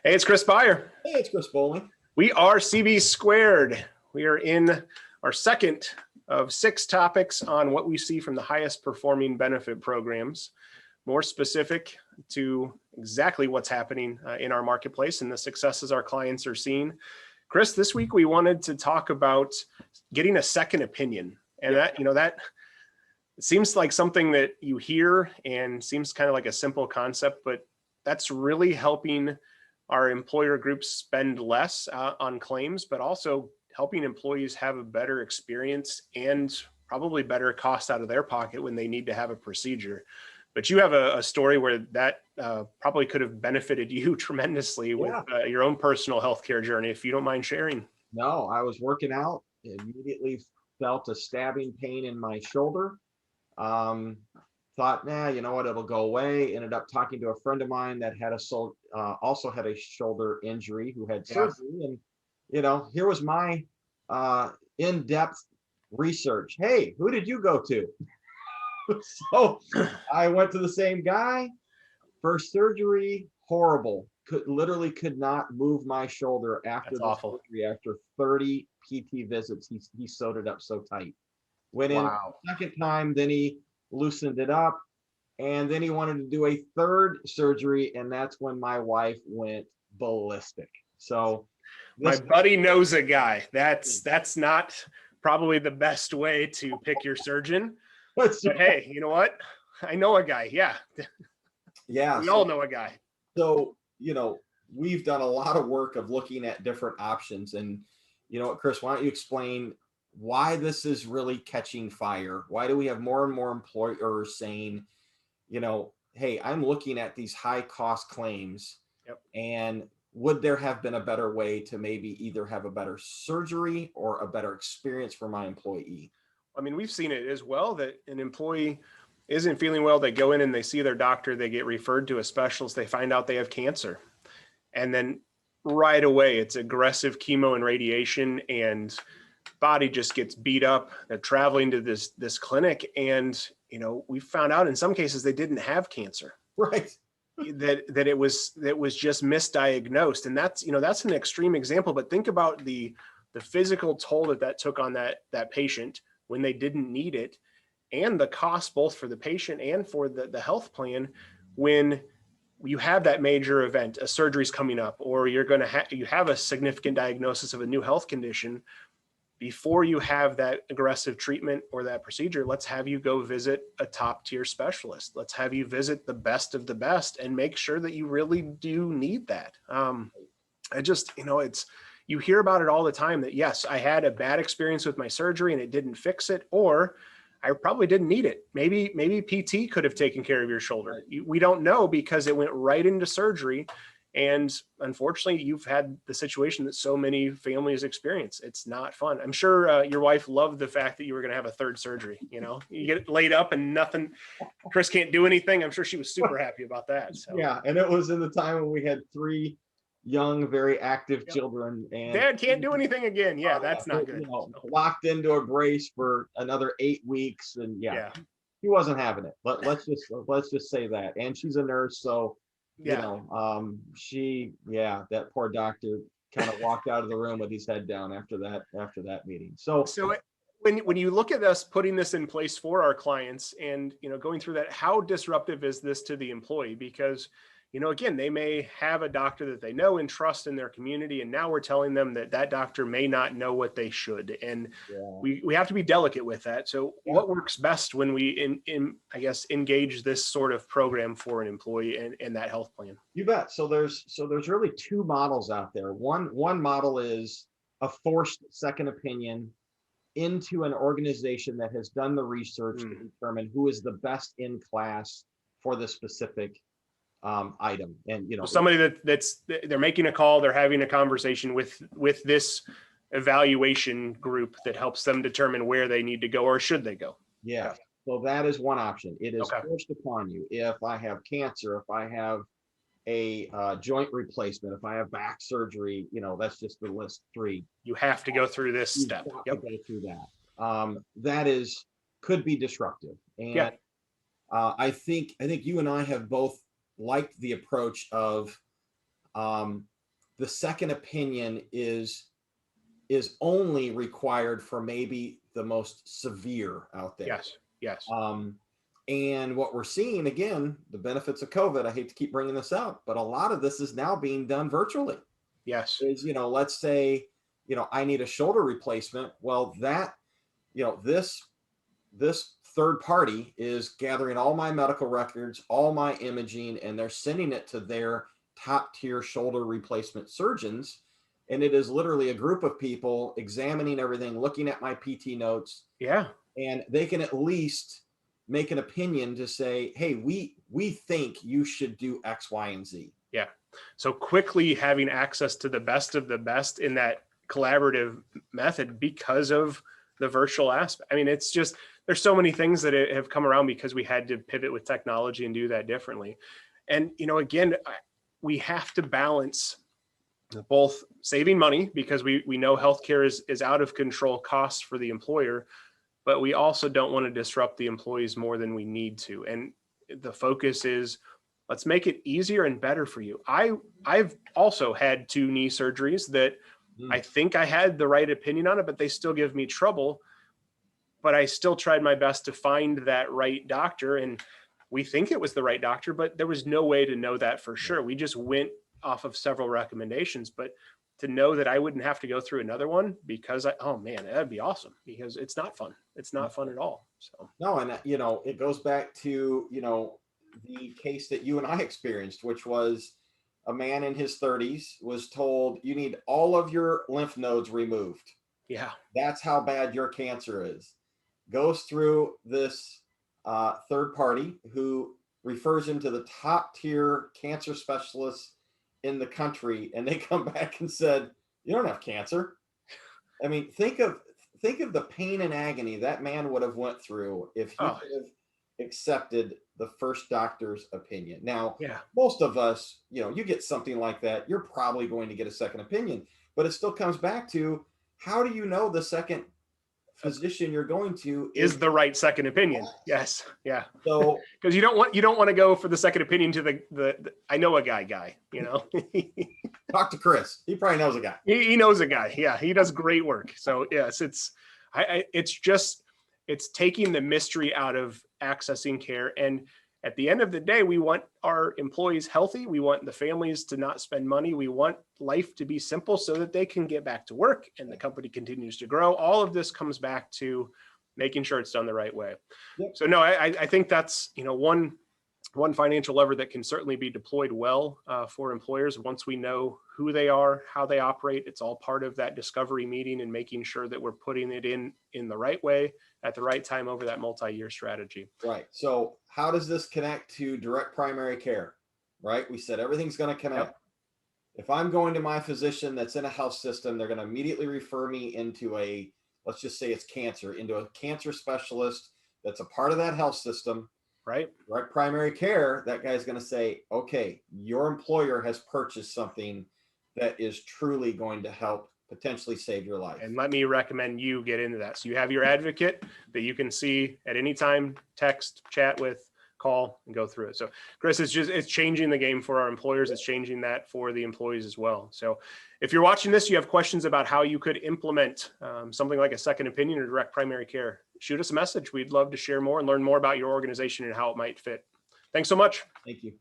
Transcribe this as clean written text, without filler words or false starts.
Hey, it's Chris Beyer. Hey, it's Chris Bowling. We are CB Squared. We are in our second of 6 topics on what we see from the highest performing benefit programs, more specific to exactly what's happening in our marketplace and the successes our clients are seeing. Chris, this week we wanted to talk about getting a second opinion. And that it seems like something that you hear and seems kind of like a simple concept, but that's really helping our employer groups spend less on claims, but also helping employees have a better experience and probably better cost out of their pocket when they need to have a procedure. But you have a story where that probably could have benefited you tremendously with your own personal healthcare journey, if you don't mind sharing. No, I was working out, immediately felt a stabbing pain in my shoulder. Thought, you know what, it'll go away. Ended up talking to a friend of mine that had also had a shoulder injury who had surgery. And, here was my in-depth research. Hey, who did you go to? So I went to the same guy. First surgery, horrible. Literally could not move my shoulder after the surgery. After 30 PT visits, he sewed it up so tight. Went in second time, then he loosened it up, and then he wanted to do a third surgery, and that's when my wife went ballistic. So my buddy knows a guy. That's not probably the best way to pick your surgeon. But hey, you know what? I know a guy. Yeah. We all know a guy. So, we've done a lot of work of looking at different options. And you know what, Chris, why don't you explain why this is really catching fire? Why do we have more and more employers saying, hey, I'm looking at these high cost claims, and would there have been a better way to maybe either have a better surgery or a better experience for my employee? I mean, we've seen it as well, that an employee isn't feeling well. They go in and they see their doctor, they get referred to a specialist, they find out they have cancer. And then right away, it's aggressive chemo and radiation, and body just gets beat up. They're traveling to this clinic, and we found out in some cases they didn't have cancer. Right. that it was just misdiagnosed. And that's an extreme example, but think about the physical toll that took on that patient when they didn't need it, and the cost both for the patient and for the health plan when you have that major event, a surgery's coming up, or you have a significant diagnosis of a new health condition. Before you have that aggressive treatment or that procedure, let's have you go visit a top tier specialist. Let's have you visit the best of the best and make sure that you really do need that. You hear about it all the time that, yes, I had a bad experience with my surgery and it didn't fix it, or I probably didn't need it. Maybe PT could have taken care of your shoulder. We don't know because it went right into surgery. And unfortunately, you've had the situation that so many families experience. It's not fun. I'm sure your wife loved the fact that you were going to have a third surgery. You get laid up and nothing. Chris can't do anything. I'm sure she was super happy about that. So. Yeah, and it was in the time when we had 3 young, very active children, and Dad can't do anything again. Yeah, that's not good. Locked into a brace for another 8 weeks, and he wasn't having it. But let's just say that. And she's a nurse, so that poor doctor kind of walked out of the room with his head down after that meeting. So when you look at us putting this in place for our clients and going through that, how disruptive is this to the employee? Because again, they may have a doctor that they know and trust in their community, and now we're telling them that doctor may not know what they should, and we have to be delicate with that. So what works best when we engage this sort of program for an employee and that health plan? You bet. So there's really 2 models out there. One model is a forced second opinion into an organization that has done the research to determine who is the best in class for the specific item. And somebody they're making a call, they're having a conversation with this evaluation group that helps them determine where they need to go or should they go. So that is one option. It is forced upon you. If I have cancer, if I have a joint replacement, if I have back surgery, that's just the list 3. You have to go through this step. To go through that. That could be disruptive. And I think you and I have both liked the approach of the second opinion is only required for maybe the most severe out there. Yes. Yes. And what we're seeing, again, the benefits of COVID, I hate to keep bringing this up, but a lot of this is now being done virtually. Yes. Is, let's say, I need a shoulder replacement. Well, that, this third party is gathering all my medical records, all my imaging, and they're sending it to their top tier shoulder replacement surgeons. And it is literally a group of people examining everything, looking at my PT notes. Yeah. And they can at least make an opinion to say, hey, we think you should do X, Y, and Z. Yeah. So quickly having access to the best of the best in that collaborative method because of the virtual aspect. I mean, it's just, there's so many things that have come around because we had to pivot with technology and do that differently. And, again, we have to balance both saving money because we know healthcare is out of control costs for the employer, but we also don't want to disrupt the employees more than we need to. And the focus is, let's make it easier and better for you. I've also had 2 knee surgeries that I think I had the right opinion on it, but they still give me trouble. But I still tried my best to find that right doctor. And we think it was the right doctor, but there was no way to know that for sure. We just went off of several recommendations, but to know that I wouldn't have to go through another one because oh man, that'd be awesome, because it's not fun. It's not fun at all. So no, and it goes back to, the case that you and I experienced, which was a man in his 30s was told you need all of your lymph nodes removed. Yeah. That's how bad your cancer is. Goes through this third party who refers him to the top tier cancer specialists in the country, and they come back and said, you don't have cancer. I mean, think of the pain and agony that man would have went through if he could have accepted the first doctor's opinion. Now, most of us, you get something like that, you're probably going to get a second opinion, but it still comes back to, how do you know the second physician you're going to is the right second opinion? Yes. Yeah. So, because you don't want to go for the second opinion to the I know a guy, talk to Chris. He probably knows a guy. He knows a guy. Yeah. He does great work. So yes, it's taking the mystery out of accessing care. And at the end of the day, we want our employees healthy. We want the families to not spend money. We want life to be simple so that they can get back to work and the company continues to grow. All of this comes back to making sure it's done the right way. Yep. So no, I think that's, one financial lever that can certainly be deployed well for employers. Once we know who they are, how they operate, it's all part of that discovery meeting and making sure that we're putting it in the right way at the right time over that multi-year strategy. Right. So how does this connect to direct primary care? Right. We said everything's going to connect. Yep. If I'm going to my physician that's in a health system, they're going to immediately refer me into let's just say it's cancer, into a cancer specialist that's a part of that health system. Right. Direct primary care, that guy's going to say, okay, your employer has purchased something that is truly going to help potentially save your life. And let me recommend you get into that. So you have your advocate that you can see at any time, text, chat with, call, and go through it. So Chris, it's changing the game for our employers. It's changing that for the employees as well. So if you're watching this, you have questions about how you could implement something like a second opinion or direct primary care, shoot us a message. We'd love to share more and learn more about your organization and how it might fit. Thanks so much. Thank you.